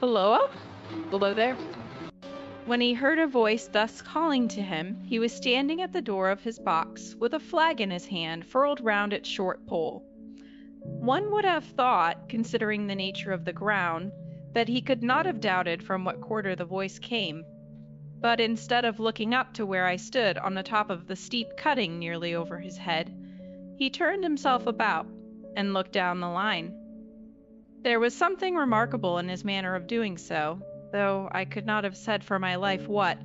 Halloa? Below there? When he heard a voice thus calling to him, he was standing at the door of his box, with a flag in his hand furled round its short pole. One would have thought, considering the nature of the ground, that he could not have doubted from what quarter the voice came. But instead of looking up to where I stood on the top of the steep cutting nearly over his head, he turned himself about and looked down the line. There was something remarkable in his manner of doing so, though I could not have said for my life what,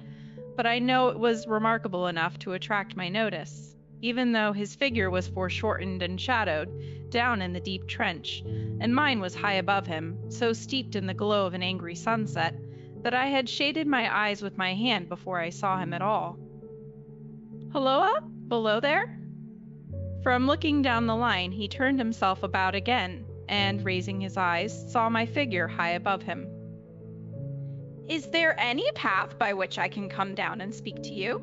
but I know it was remarkable enough to attract my notice, even though his figure was foreshortened and shadowed down in the deep trench, and mine was high above him, so steeped in the glow of an angry sunset, that I had shaded my eyes with my hand before I saw him at all. "Halloa? Below there?" From looking down the line, he turned himself about again, and, raising his eyes, saw my figure high above him. "Is there any path by which I can come down and speak to you?"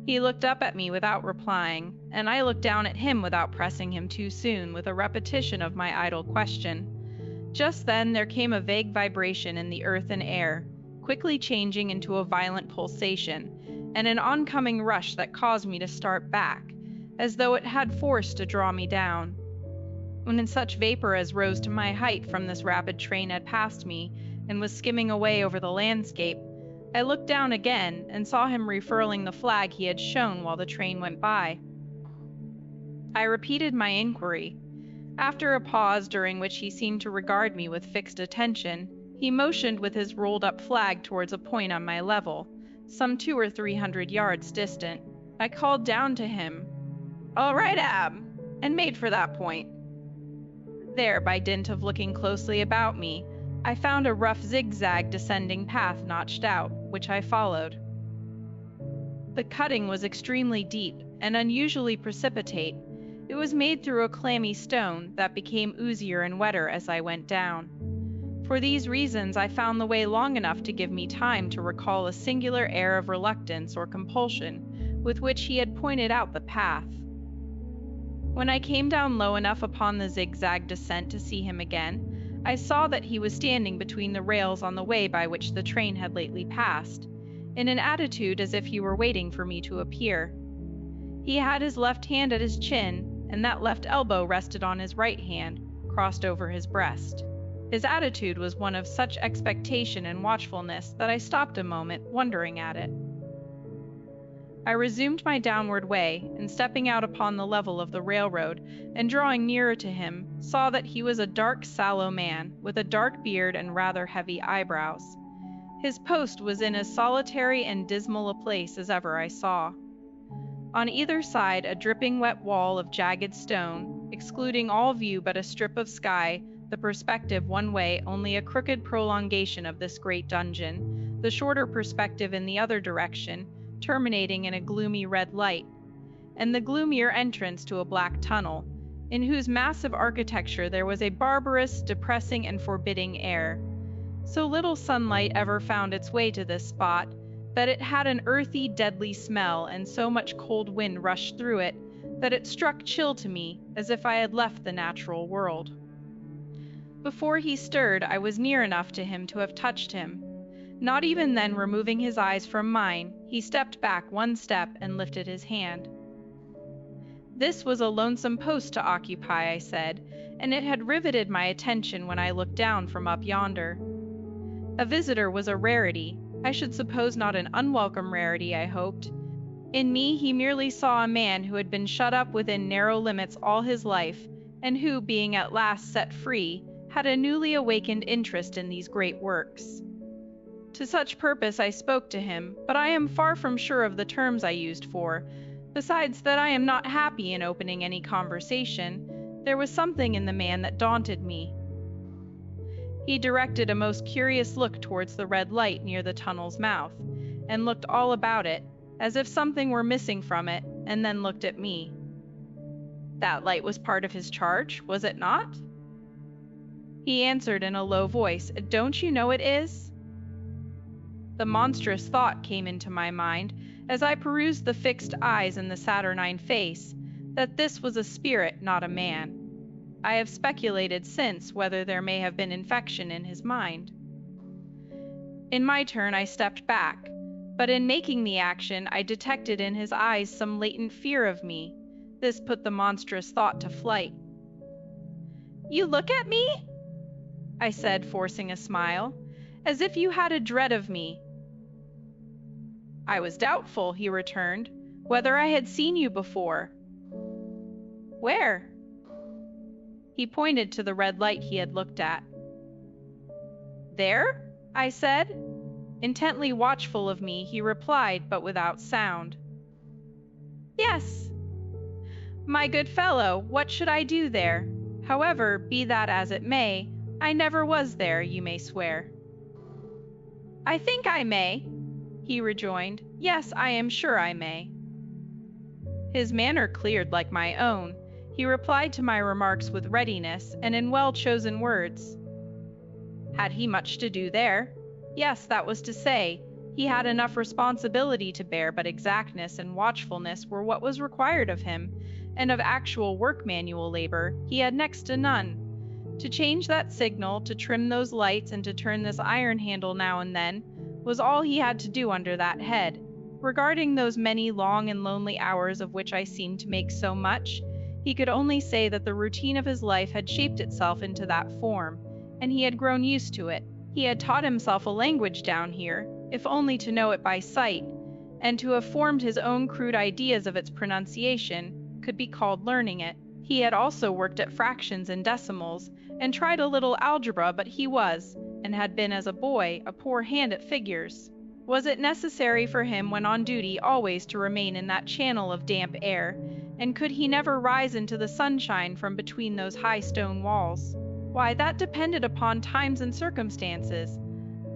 He looked up at me without replying, and I looked down at him without pressing him too soon with a repetition of my idle question. Just then there came a vague vibration in the earth and air, quickly changing into a violent pulsation, and an oncoming rush that caused me to start back, as though it had force to draw me down. When such vapor as rose to my height from this rapid train had passed me, and was skimming away over the landscape, I looked down again and saw him refurling the flag he had shown while the train went by. I repeated my inquiry. After a pause during which he seemed to regard me with fixed attention, he motioned with his rolled-up flag towards a point on my level, some 200 or 300 yards distant. I called down to him, "All right, Ab," and made for that point. There, by dint of looking closely about me, I found a rough zigzag descending path notched out, which I followed. The cutting was extremely deep and unusually precipitate. It was made through a clammy stone that became oozier and wetter as I went down. For these reasons I found the way long enough to give me time to recall a singular air of reluctance or compulsion with which he had pointed out the path. When I came down low enough upon the zigzag descent to see him again, I saw that he was standing between the rails on the way by which the train had lately passed, in an attitude as if he were waiting for me to appear. He had his left hand at his chin, and that left elbow rested on his right hand, crossed over his breast. His attitude was one of such expectation and watchfulness that I stopped a moment, wondering at it. I resumed my downward way, and stepping out upon the level of the railroad, and drawing nearer to him, saw that he was a dark, sallow man, with a dark beard and rather heavy eyebrows. His post was in as solitary and dismal a place as ever I saw. On either side a dripping wet wall of jagged stone, excluding all view but a strip of sky, the perspective one way only a crooked prolongation of this great dungeon, the shorter perspective in the other direction, terminating in a gloomy red light, and the gloomier entrance to a black tunnel, in whose massive architecture there was a barbarous, depressing, and forbidding air. So little sunlight ever found its way to this spot, that it had an earthy, deadly smell, and so much cold wind rushed through it, that it struck chill to me, as if I had left the natural world. Before he stirred, I was near enough to him to have touched him. Not even then removing his eyes from mine, he stepped back one step and lifted his hand. This was a lonesome post to occupy, I said, and it had riveted my attention when I looked down from up yonder. A visitor was a rarity, I should suppose not an unwelcome rarity, I hoped. In me he merely saw a man who had been shut up within narrow limits all his life, and who, being at last set free, had a newly awakened interest in these great works. To such purpose I spoke to him, but I am far from sure of the terms I used for. Besides that I am not happy in opening any conversation, there was something in the man that daunted me. He directed a most curious look towards the red light near the tunnel's mouth, and looked all about it, as if something were missing from it, and then looked at me. That light was part of his charge, was it not? He answered in a low voice, "Don't you know it is?" The monstrous thought came into my mind, as I perused the fixed eyes and the saturnine face, that this was a spirit, not a man. I have speculated since whether there may have been infection in his mind. In my turn, I stepped back, but in making the action, I detected in his eyes some latent fear of me. This put the monstrous thought to flight. "You look at me?" I said, forcing a smile, "as if you had a dread of me." "I was doubtful," he returned, "whether I had seen you before." "Where?" He pointed to the red light he had looked at. "There?" I said. Intently watchful of me, he replied, but without sound. "Yes." "My good fellow, what should I do there? However, be that as it may, I never was there, you may swear." "I think I may," he rejoined. "Yes, I am sure I may." His manner cleared like my own. He replied to my remarks with readiness and in well-chosen words. Had he much to do there? Yes, that was to say, he had enough responsibility to bear, but exactness and watchfulness were what was required of him, and of actual work manual labor he had next to none. To change that signal, to trim those lights, and to turn this iron handle now and then, was all he had to do under that head. Regarding those many long and lonely hours of which I seemed to make so much, he could only say that the routine of his life had shaped itself into that form, and he had grown used to it. He had taught himself a language down here, if only to know it by sight, and to have formed his own crude ideas of its pronunciation could be called learning it. He had also worked at fractions and decimals, and tried a little algebra, but he was, and had been as a boy, a poor hand at figures. Was it necessary for him when on duty always to remain in that channel of damp air, and could he never rise into the sunshine from between those high stone walls? Why, that depended upon times and circumstances.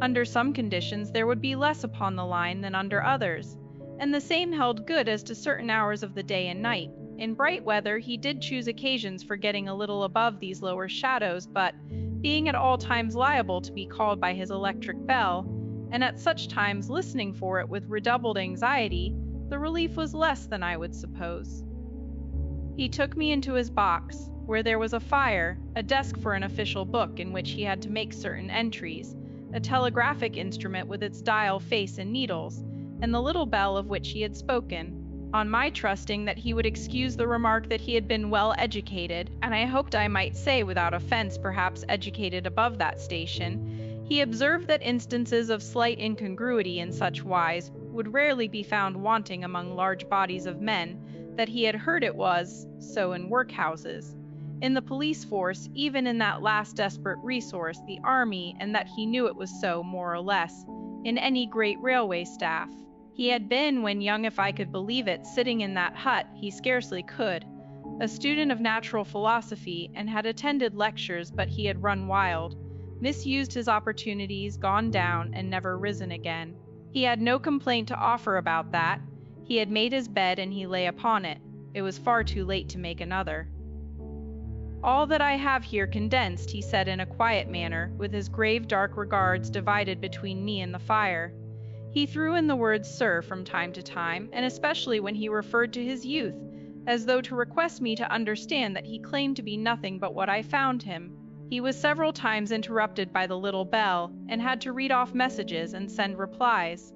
Under some conditions there would be less upon the line than under others, and the same held good as to certain hours of the day and night. In bright weather he did choose occasions for getting a little above these lower shadows, but, being at all times liable to be called by his electric bell, and at such times listening for it with redoubled anxiety, the relief was less than I would suppose. He took me into his box, where there was a fire, a desk for an official book in which he had to make certain entries, a telegraphic instrument with its dial face and needles, and the little bell of which he had spoken. On my trusting that he would excuse the remark that he had been well educated, and I hoped I might say without offense perhaps educated above that station, he observed that instances of slight incongruity in such wise would rarely be found wanting among large bodies of men, that he had heard it was so in workhouses, in the police force, even in that last desperate resource, the army, and that he knew it was so, more or less, in any great railway staff. He had been, when young if I could believe it, sitting in that hut, he scarcely could, a student of natural philosophy, and had attended lectures, but he had run wild, misused his opportunities, gone down, and never risen again. He had no complaint to offer about that. He had made his bed, and he lay upon it. It was far too late to make another. All that I have here condensed, he said in a quiet manner, with his grave dark regards divided between me and the fire. He threw in the word sir from time to time, and especially when he referred to his youth, as though to request me to understand that he claimed to be nothing but what I found him. He was several times interrupted by the little bell, and had to read off messages and send replies.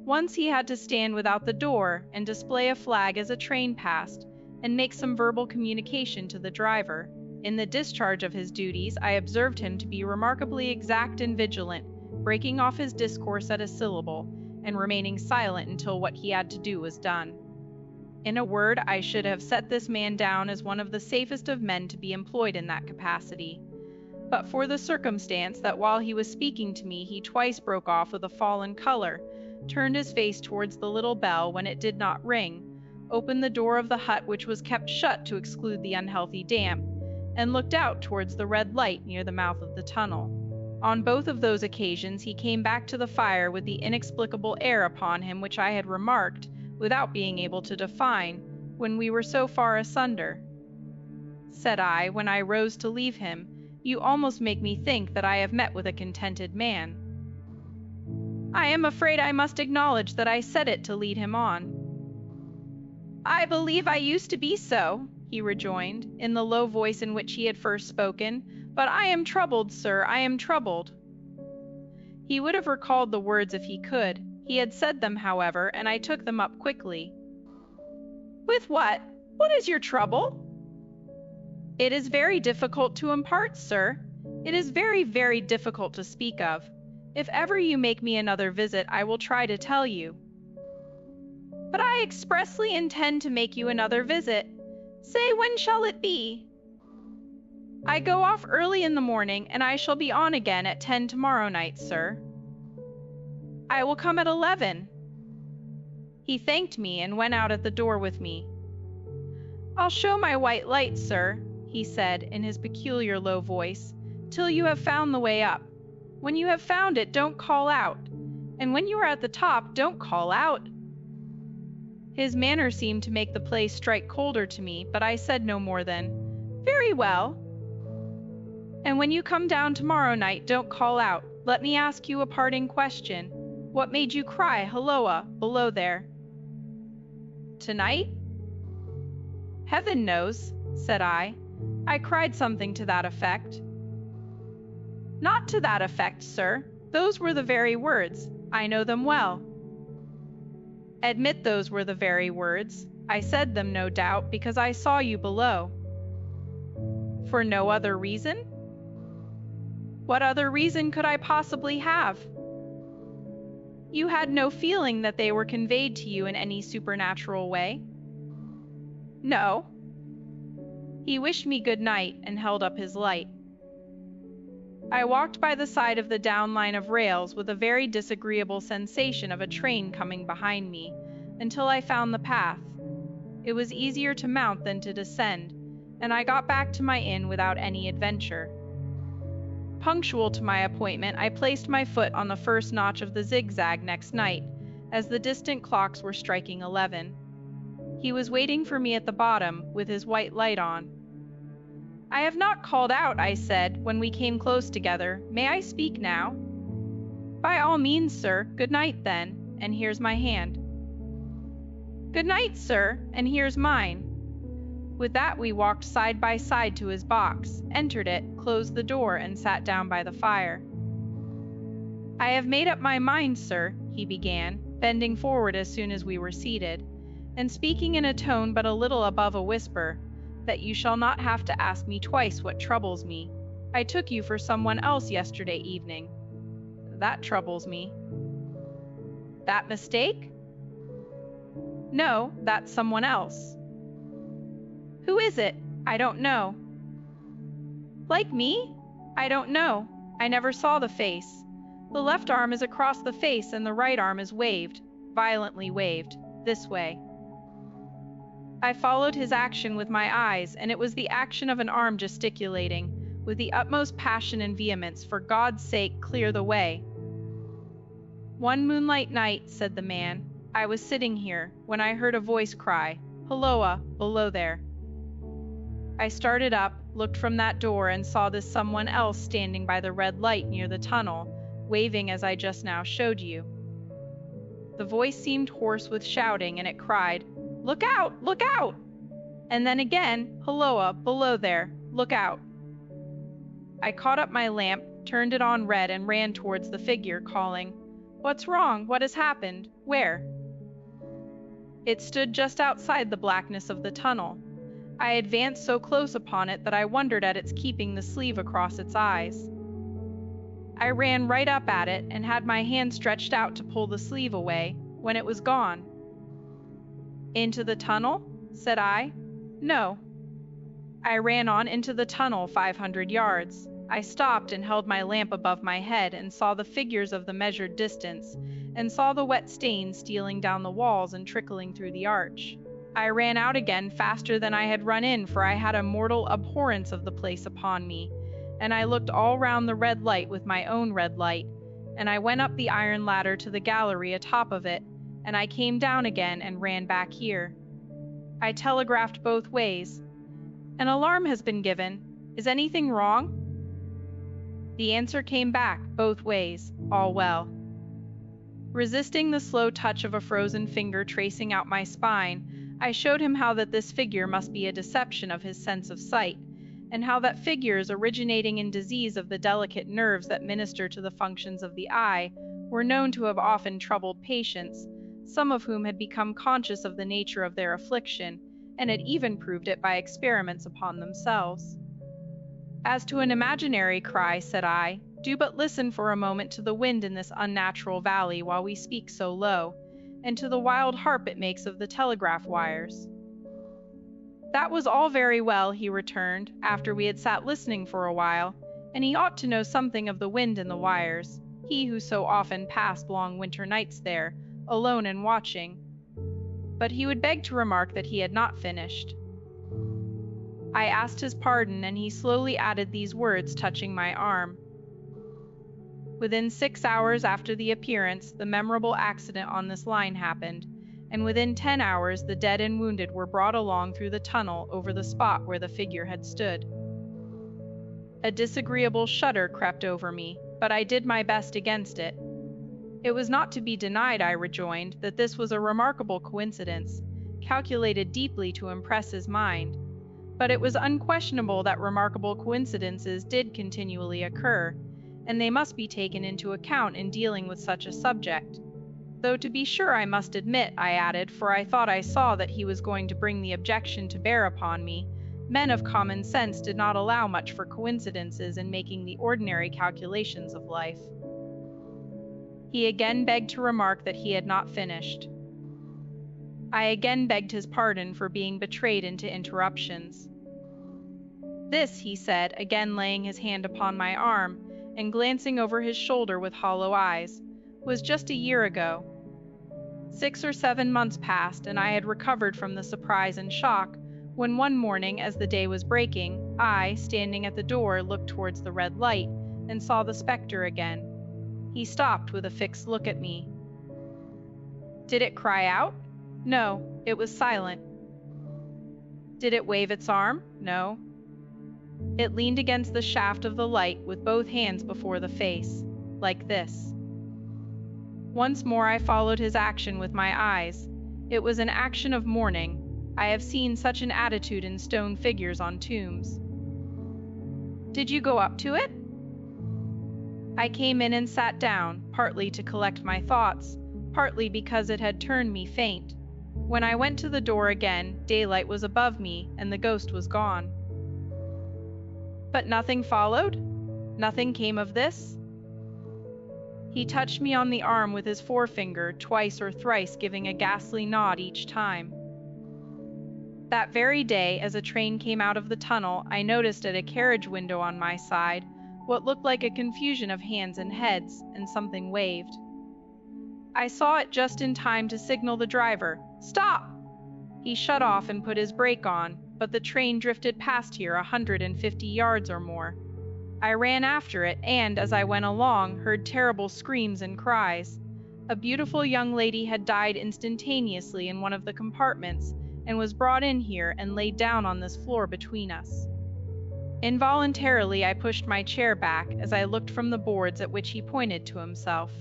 Once he had to stand without the door, and display a flag as a train passed, and make some verbal communication to the driver. In the discharge of his duties, I observed him to be remarkably exact and vigilant, breaking off his discourse at a syllable, and remaining silent until what he had to do was done. In a word, I should have set this man down as one of the safest of men to be employed in that capacity, but for the circumstance that while he was speaking to me he twice broke off with a fallen color, turned his face towards the little bell when it did not ring, opened the door of the hut which was kept shut to exclude the unhealthy damp, and looked out towards the red light near the mouth of the tunnel. On both of those occasions he came back to the fire with the inexplicable air upon him which I had remarked, without being able to define, when we were so far asunder. Said I, when I rose to leave him, "You almost make me think that I have met with a contented man." I am afraid I must acknowledge that I said it to lead him on. "I believe I used to be so," he rejoined, in the low voice in which he had first spoken, "but I am troubled, sir, I am troubled." He would have recalled the words if he could. He had said them, however, and I took them up quickly. "With what? What is your trouble?" "It is very difficult to impart, sir. It is very, very difficult to speak of. If ever you make me another visit, I will try to tell you." "But I expressly intend to make you another visit. Say, when shall it be?" "I go off early in the morning, and I shall be on again at 10 tomorrow night, sir." "I will come at 11. He thanked me and went out at the door with me. "I'll show my white light, sir," he said in his peculiar low voice, "till you have found the way up. When you have found it, don't call out. And when you are at the top, don't call out." His manner seemed to make the place strike colder to me, but I said no more than, "Very well." "And when you come down tomorrow night, don't call out. Let me ask you a parting question. What made you cry, Halloa, below there?" "Tonight?" "Heaven knows," said I. "I cried something to that effect." "Not to that effect, sir. Those were the very words. I know them well." "Admit those were the very words. I said them, no doubt, because I saw you below." "For no other reason?" "What other reason could I possibly have?" "You had no feeling that they were conveyed to you in any supernatural way?" "No." He wished me good night and held up his light. I walked by the side of the down line of rails with a very disagreeable sensation of a train coming behind me, until I found the path. It was easier to mount than to descend, and I got back to my inn without any adventure. Punctual to my appointment, I placed my foot on the first notch of the zigzag next night, as the distant clocks were striking 11. He was waiting for me at the bottom, with his white light on. "I have not called out," I said, when we came close together. "May I speak now?" "By all means, sir. Good night, then, and here's my hand." "Good night, sir, and here's mine." With that we walked side by side to his box, entered it, closed the door, and sat down by the fire. "I have made up my mind, sir," he began, bending forward as soon as we were seated, and speaking in a tone but a little above a whisper, "that you shall not have to ask me twice what troubles me. I took you for someone else yesterday evening. That troubles me." "That mistake?" "No, that's someone else." "Who is it?" "I don't know." "Like me?" "I don't know. I never saw the face. The left arm is across the face and the right arm is waved, violently waved, this way." I followed his action with my eyes, and it was the action of an arm gesticulating, with the utmost passion and vehemence, "For God's sake, clear the way." "One moonlight night," said the man, "I was sitting here, when I heard a voice cry, 'Halloa, below there.' I started up, looked from that door, and saw this someone else standing by the red light near the tunnel, waving as I just now showed you. The voice seemed hoarse with shouting, and it cried, 'Look out! Look out!' And then again, 'Halloa, below there! Look out!' I caught up my lamp, turned it on red, and ran towards the figure, calling, 'What's wrong? What has happened? Where?' It stood just outside the blackness of the tunnel. I advanced so close upon it that I wondered at its keeping the sleeve across its eyes. I ran right up at it and had my hand stretched out to pull the sleeve away, when it was gone." "Into the tunnel?" said I. "No." "I ran on into the tunnel 500 yards. I stopped and held my lamp above my head and saw the figures of the measured distance, and saw the wet stains stealing down the walls and trickling through the arch. I ran out again faster than I had run in, for I had a mortal abhorrence of the place upon me, and I looked all round the red light with my own red light, and I went up the iron ladder to the gallery atop of it, and I came down again and ran back here. I telegraphed both ways. 'An alarm has been given. Is anything wrong?' The answer came back, both ways, 'All well.' Resisting the slow touch of a frozen finger tracing out my spine, I showed him how that this figure must be a deception of his sense of sight, and how that figures originating in disease of the delicate nerves that minister to the functions of the eye were known to have often troubled patients, some of whom had become conscious of the nature of their affliction, and had even proved it by experiments upon themselves. As to an imaginary cry, said I, do but listen for a moment to the wind in this unnatural valley while we speak so low, and to the wild harp it makes of the telegraph wires. That was all very well, he returned, after we had sat listening for a while, and he ought to know something of the wind in the wires, he who so often passed long winter nights there, alone and watching. But he would beg to remark that he had not finished. I asked his pardon, and he slowly added these words touching my arm. Within 6 hours after the appearance, the memorable accident on this line happened, and within 10 hours the dead and wounded were brought along through the tunnel over the spot where the figure had stood. A disagreeable shudder crept over me, but I did my best against it. It was not to be denied, I rejoined, that this was a remarkable coincidence, calculated deeply to impress his mind, but it was unquestionable that remarkable coincidences did continually occur, and they must be taken into account in dealing with such a subject. Though to be sure I must admit, I added, for I thought I saw that he was going to bring the objection to bear upon me, men of common sense did not allow much for coincidences in making the ordinary calculations of life. He again begged to remark that he had not finished. I again begged his pardon for being betrayed into interruptions. This, he said, again laying his hand upon my arm, and glancing over his shoulder with hollow eyes, was just a year ago. 6 or 7 months passed, and I had recovered from the surprise and shock, when one morning, as the day was breaking, I, standing at the door, looked towards the red light, and saw the specter again. He stopped with a fixed look at me. Did it cry out? No, it was silent. Did it wave its arm? No. It leaned against the shaft of the light with both hands before the face, like this. Once more I followed his action with my eyes. It was an action of mourning. I have seen such an attitude in stone figures on tombs. Did you go up to it? I came in and sat down, partly to collect my thoughts, partly because it had turned me faint. When I went to the door again, daylight was above me, and the ghost was gone. But nothing followed? Nothing came of this? He touched me on the arm with his forefinger, twice or thrice giving a ghastly nod each time. That very day, as a train came out of the tunnel, I noticed at a carriage window on my side what looked like a confusion of hands and heads, and something waved. I saw it just in time to signal the driver, "Stop!" He shut off and put his brake on, but the train drifted past here 150 yards or more. I ran after it, and, as I went along, heard terrible screams and cries. A beautiful young lady had died instantaneously in one of the compartments, and was brought in here and laid down on this floor between us. Involuntarily I pushed my chair back as I looked from the boards at which he pointed to himself.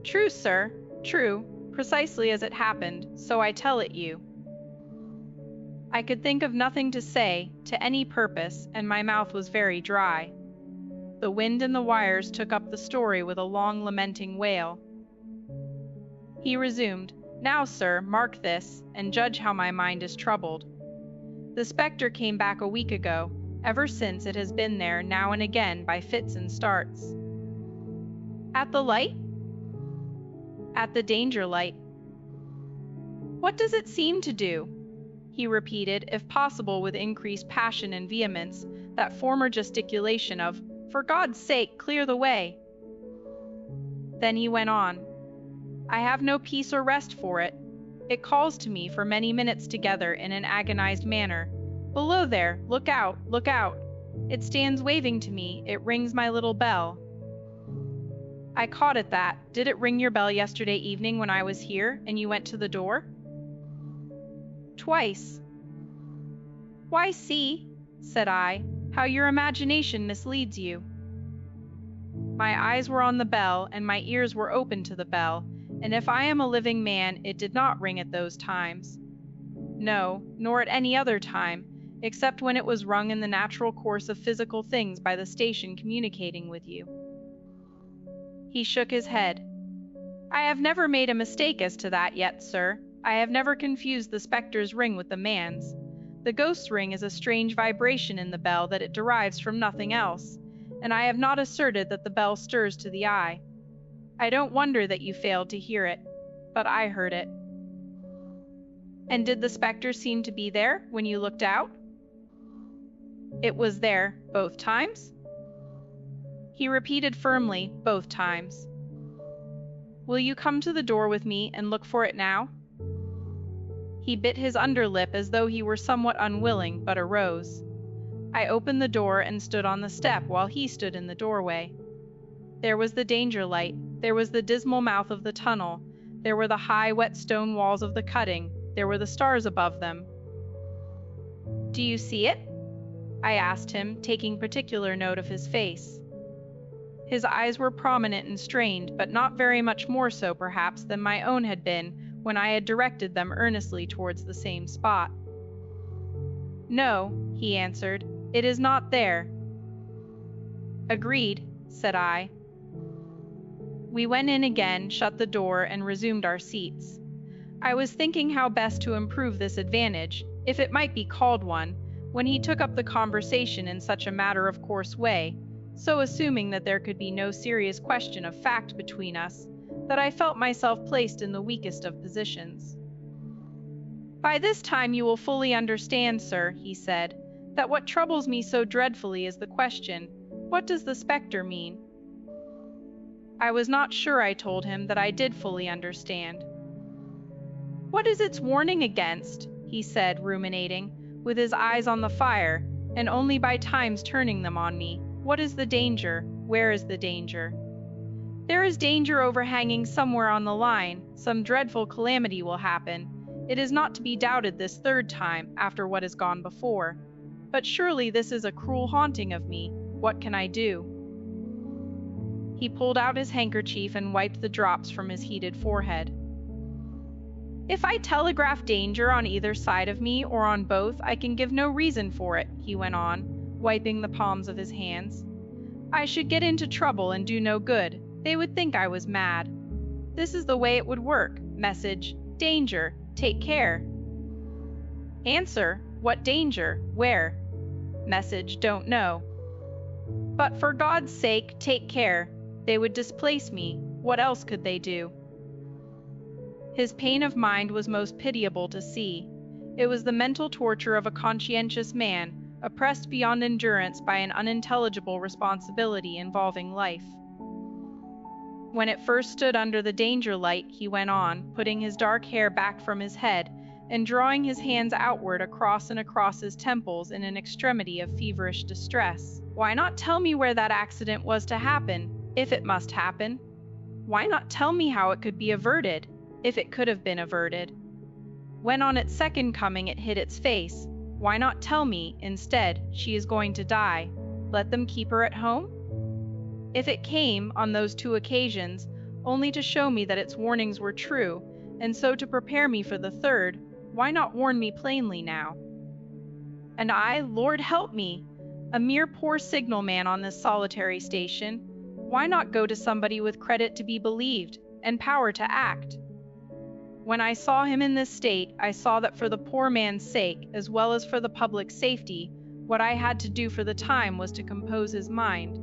True, sir, true, precisely as it happened, so I tell it you. I could think of nothing to say, to any purpose, and my mouth was very dry. The wind and the wires took up the story with a long lamenting wail. He resumed, "Now, sir, mark this, and judge how my mind is troubled. The specter came back a week ago. Ever since it has been there now and again by fits and starts." "At the light?" "At the danger light." "What does it seem to do?" He repeated, if possible with increased passion and vehemence, that former gesticulation of, "For God's sake, clear the way." Then he went on, "I have no peace or rest for it. It calls to me for many minutes together in an agonized manner. 'Below there, look out, look out.' It stands waving to me, it rings my little bell." I caught at that. "Did it ring your bell yesterday evening when I was here, and you went to the door?" "Twice." "Why, see," said I, "how your imagination misleads you." My eyes were on the bell, and my ears were open to the bell, and if I am a living man, it did not ring at those times. No, nor at any other time, except when it was rung in the natural course of physical things by the station communicating with you. He shook his head. I have never made a mistake as to that yet, sir. I have never confused the specter's ring with the man's. The ghost's ring is a strange vibration in the bell that it derives from nothing else, and I have not asserted that the bell stirs to the eye. I don't wonder that you failed to hear it, but I heard it. And did the specter seem to be there when you looked out? It was there both times? He repeated firmly, both times. Will you come to the door with me and look for it now? He bit his underlip as though he were somewhat unwilling, but arose. I opened the door and stood on the step while he stood in the doorway. There was the danger light, there was the dismal mouth of the tunnel, there were the high, wet stone walls of the cutting, there were the stars above them. Do you see it? I asked him, taking particular note of his face. His eyes were prominent and strained, but not very much more so, perhaps, than my own had been when I had directed them earnestly towards the same spot. No, he answered, it is not there. Agreed, said I. We went in again, shut the door, and resumed our seats. I was thinking how best to improve this advantage, if it might be called one, when he took up the conversation in such a matter-of-course way, so assuming that there could be no serious question of fact between us, that I felt myself placed in the weakest of positions. By this time you will fully understand, sir, he said, that what troubles me so dreadfully is the question, what does the specter mean? I was not sure, I told him, that I did fully understand. What is its warning against? He said, ruminating, with his eyes on the fire, and only by times turning them on me. What is the danger? Where is the danger? There is danger overhanging somewhere on the line. Some dreadful calamity will happen. It is not to be doubted this third time, after what has gone before. But surely this is a cruel haunting of me. What can I do? He pulled out his handkerchief and wiped the drops from his heated forehead. If I telegraph danger on either side of me or on both, I can give no reason for it, he went on, wiping the palms of his hands. I should get into trouble and do no good. They would think I was mad. This is the way it would work. Message, danger, take care. Answer, what danger, where? Message, don't know. But for God's sake, take care. They would displace me. What else could they do? His pain of mind was most pitiable to see. It was the mental torture of a conscientious man, oppressed beyond endurance by an unintelligible responsibility involving life. When it first stood under the danger light, he went on, putting his dark hair back from his head, and drawing his hands outward across and across his temples in an extremity of feverish distress. Why not tell me where that accident was to happen, if it must happen? Why not tell me how it could be averted, if it could have been averted? When on its second coming it hit its face, why not tell me, instead, she is going to die? Let them keep her at home? If it came, on those two occasions, only to show me that its warnings were true, and so to prepare me for the third, why not warn me plainly now? And I, Lord help me, a mere poor signalman on this solitary station, why not go to somebody with credit to be believed, and power to act? When I saw him in this state, I saw that for the poor man's sake, as well as for the public safety, what I had to do for the time was to compose his mind.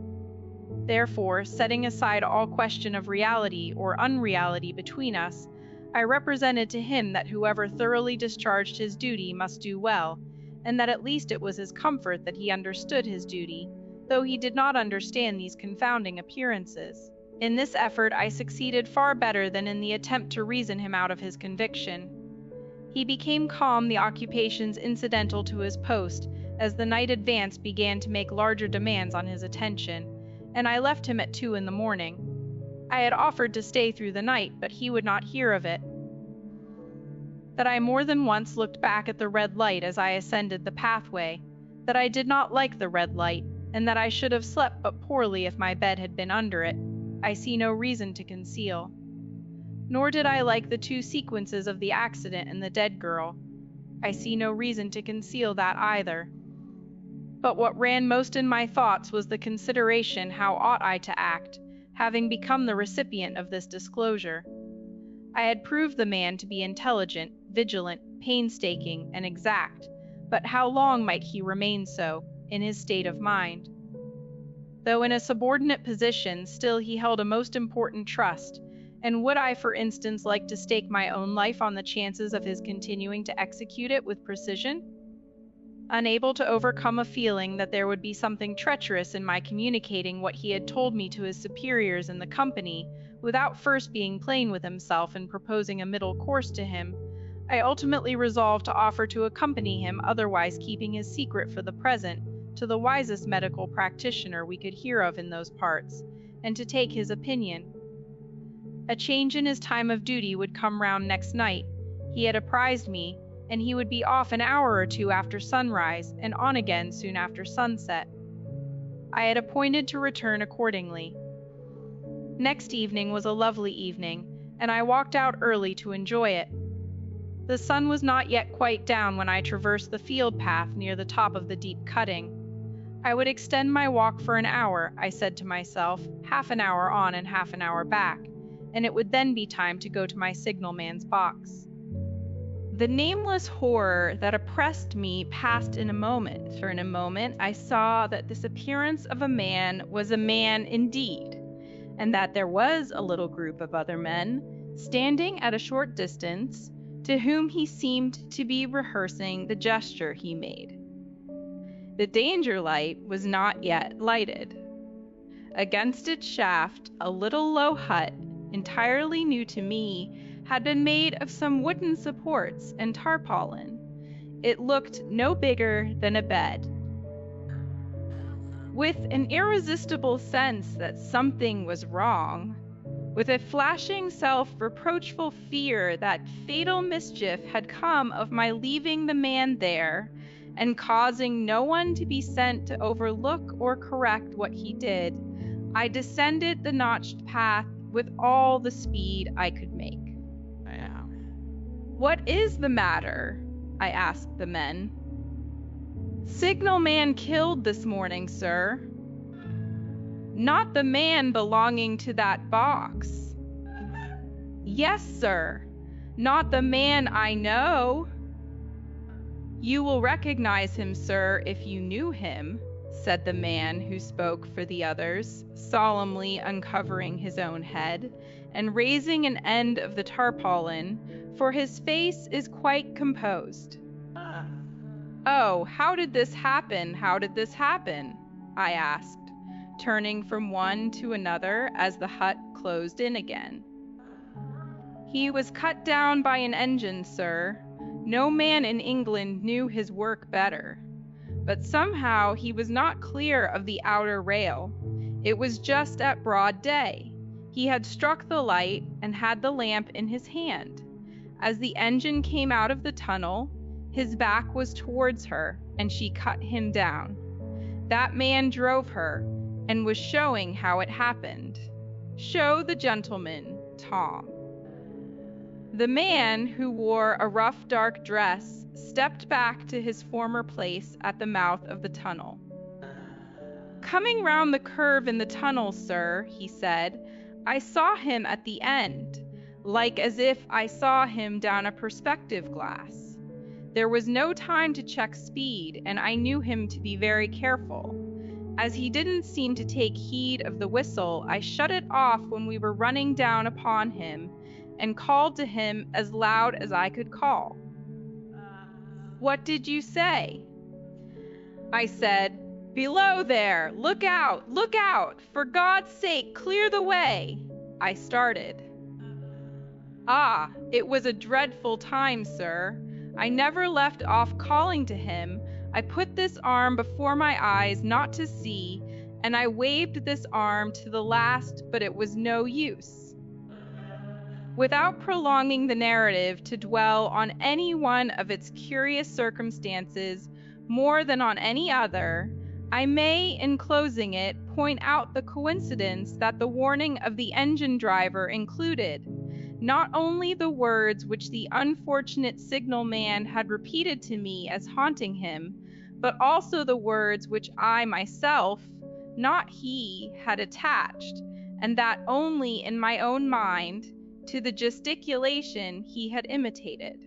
Therefore, setting aside all question of reality or unreality between us, I represented to him that whoever thoroughly discharged his duty must do well, and that at least it was his comfort that he understood his duty, though he did not understand these confounding appearances. In this effort I succeeded far better than in the attempt to reason him out of his conviction. He became calm, the occupations incidental to his post, as the night advanced began to make larger demands on his attention, and I left him at 2 a.m. I had offered to stay through the night, but he would not hear of it. That I more than once looked back at the red light as I ascended the pathway, that I did not like the red light, and that I should have slept but poorly if my bed had been under it, I see no reason to conceal. Nor did I like the 2 sequences of the accident and the dead girl. I see no reason to conceal that either. But what ran most in my thoughts was the consideration how ought I to act, having become the recipient of this disclosure. I had proved the man to be intelligent, vigilant, painstaking, and exact, but how long might he remain so, in his state of mind? Though in a subordinate position, still he held a most important trust, and would I, for instance, like to stake my own life on the chances of his continuing to execute it with precision? Unable to overcome a feeling that there would be something treacherous in my communicating what he had told me to his superiors in the company, without first being plain with himself and proposing a middle course to him, I ultimately resolved to offer to accompany him, otherwise keeping his secret for the present, to the wisest medical practitioner we could hear of in those parts, and to take his opinion. A change in his time of duty would come round next night, he had apprised me, and he would be off an hour or two after sunrise, and on again soon after sunset. I had appointed to return accordingly. Next evening was a lovely evening, and I walked out early to enjoy it. The sun was not yet quite down when I traversed the field path near the top of the deep cutting. I would extend my walk for an hour, I said to myself, half an hour on and half an hour back, and it would then be time to go to my signalman's box. The nameless horror that oppressed me passed in a moment, for in a moment I saw that this appearance of a man was a man indeed, and that there was a little group of other men, standing at a short distance, to whom he seemed to be rehearsing the gesture he made. The danger light was not yet lighted. Against its shaft, a little low hut, entirely new to me, had been made of some wooden supports and tarpaulin. It looked no bigger than a bed. With an irresistible sense that something was wrong, with a flashing self-reproachful fear that fatal mischief had come of my leaving the man there, and causing no one to be sent to overlook or correct what he did, I descended the notched path with all the speed I could make. "What is the matter?" I asked the men. "Signalman killed this morning, sir." "Not the man belonging to that box?" "Yes, sir. Not the man I know." "You will recognize him, sir, if you knew him," said the man who spoke for the others, solemnly uncovering his own head, and raising an end of the tarpaulin, for his face is quite composed. "Oh, how did this happen? How did this happen?" I asked, turning from one to another as the hut closed in again. "He was cut down by an engine, sir. No man in England knew his work better. But somehow he was not clear of the outer rail. It was just at broad day. He had struck the light and had the lamp in his hand. As the engine came out of the tunnel, his back was towards her, and she cut him down. That man drove her, and was showing how it happened. Show the gentleman, Tom." The man, who wore a rough dark dress, stepped back to his former place at the mouth of the tunnel. "Coming round the curve in the tunnel, sir," he said, "I saw him at the end, like as if I saw him down a perspective glass. There was no time to check speed, and I knew him to be very careful. As he didn't seem to take heed of the whistle, I shut it off when we were running down upon him, and called to him as loud as I could call." "What did you say?" "I said, 'Below there! Look out! Look out! For God's sake, clear the way!' I started." "Ah, it was a dreadful time, sir. I never left off calling to him. I put this arm before my eyes not to see, and I waved this arm to the last, but it was no use." Without prolonging the narrative to dwell on any one of its curious circumstances more than on any other, I may, in closing it, point out the coincidence that the warning of the engine driver included, not only the words which the unfortunate signal man had repeated to me as haunting him, but also the words which I myself, not he, had attached, and that only in my own mind, to the gesticulation he had imitated.